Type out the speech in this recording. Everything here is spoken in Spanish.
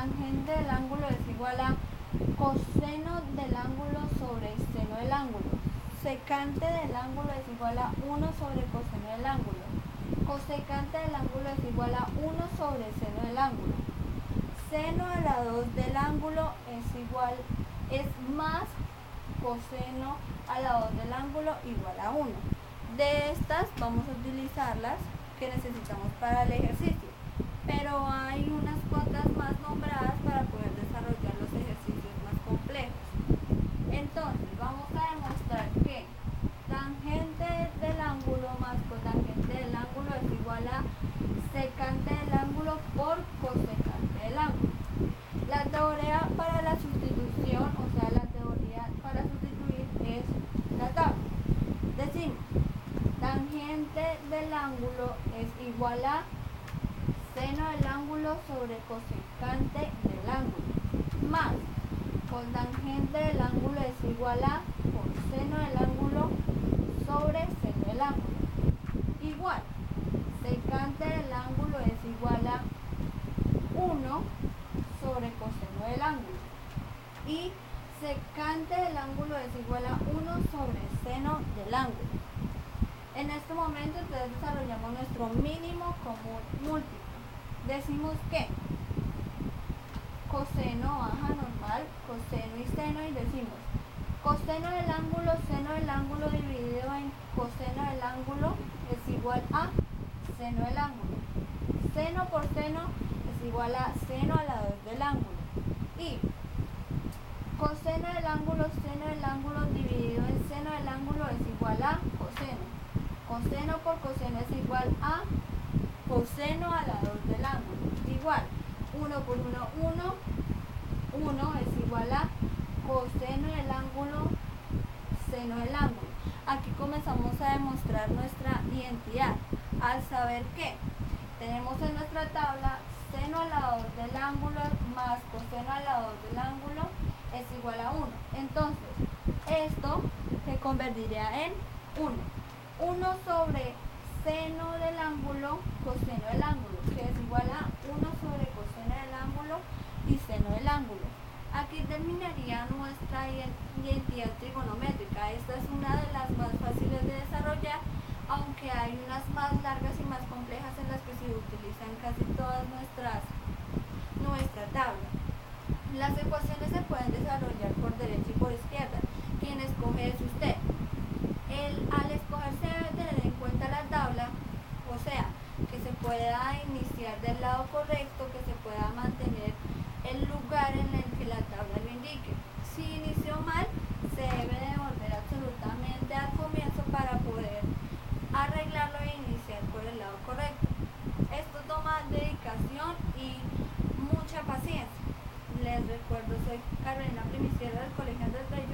tangente del ángulo es igual a coseno del ángulo sobre seno del ángulo. Secante del ángulo es igual a 1 sobre coseno del ángulo. Cosecante del ángulo es igual a 1 sobre seno del ángulo. Seno a la 2 del ángulo es más coseno a la 2 del ángulo igual a 1. De estas vamos a utilizarlas que necesitamos para el ejercicio, pero hay unas cuantas más nombradas para poder desarrollar los ejercicios más complejos. Entonces vamos a demostrar que tangente del ángulo más cotangente del ángulo es igual a secante del ángulo por cosecante del ángulo. La teoría para la sustitución, o sea, la teoría para sustituir es la tabla. Decimos, tangente del ángulo es igual a seno del ángulo sobre cosecante del ángulo, más cotangente del ángulo es igual a coseno del ángulo sobre seno del ángulo, igual secante del ángulo es igual a 1 sobre coseno del ángulo, y secante del ángulo es igual a 1 sobre seno del ángulo. En este momento entonces desarrollamos nuestro mínimo común múltiplo. Decimos que coseno baja normal, coseno y seno, y decimos coseno del ángulo dividido en coseno del ángulo es igual a seno del ángulo. Seno por seno es igual a seno a la 2 del ángulo. Y coseno del ángulo dividido en seno del ángulo es igual a coseno. Coseno por coseno es igual a coseno a la 2 del ángulo. Igual, 1 por 1, 1 es igual a coseno del ángulo, seno del ángulo. Aquí comenzamos a demostrar nuestra identidad al saber que tenemos en nuestra tabla seno a la 2 del ángulo más coseno a la 2 del ángulo es igual a 1. Entonces, esto se convertiría en 1. 1 sobre seno del ángulo, coseno del ángulo, que es igual a 1 sobre coseno del ángulo y seno del ángulo. Aquí terminaría nuestra identidad trigonométrica. Esta es una de las más fáciles de desarrollar, aunque hay unas más largas y más complejas en las que se utilizan casi todas nuestra tabla. Las ecuaciones se pueden desarrollar por derecha y por izquierda. Quien escoge es usted. Al escoger se debe tener en cuenta la tabla, o sea, que se pueda iniciar del lado correcto, que se pueda mantener el lugar en el que la tabla lo indique. Si inició mal, se debe de volver absolutamente al comienzo para poder arreglarlo e iniciar por el lado correcto. Esto toma dedicación y mucha paciencia. Les recuerdo, soy Carolina Primiciero del Colegio Andrés Bello.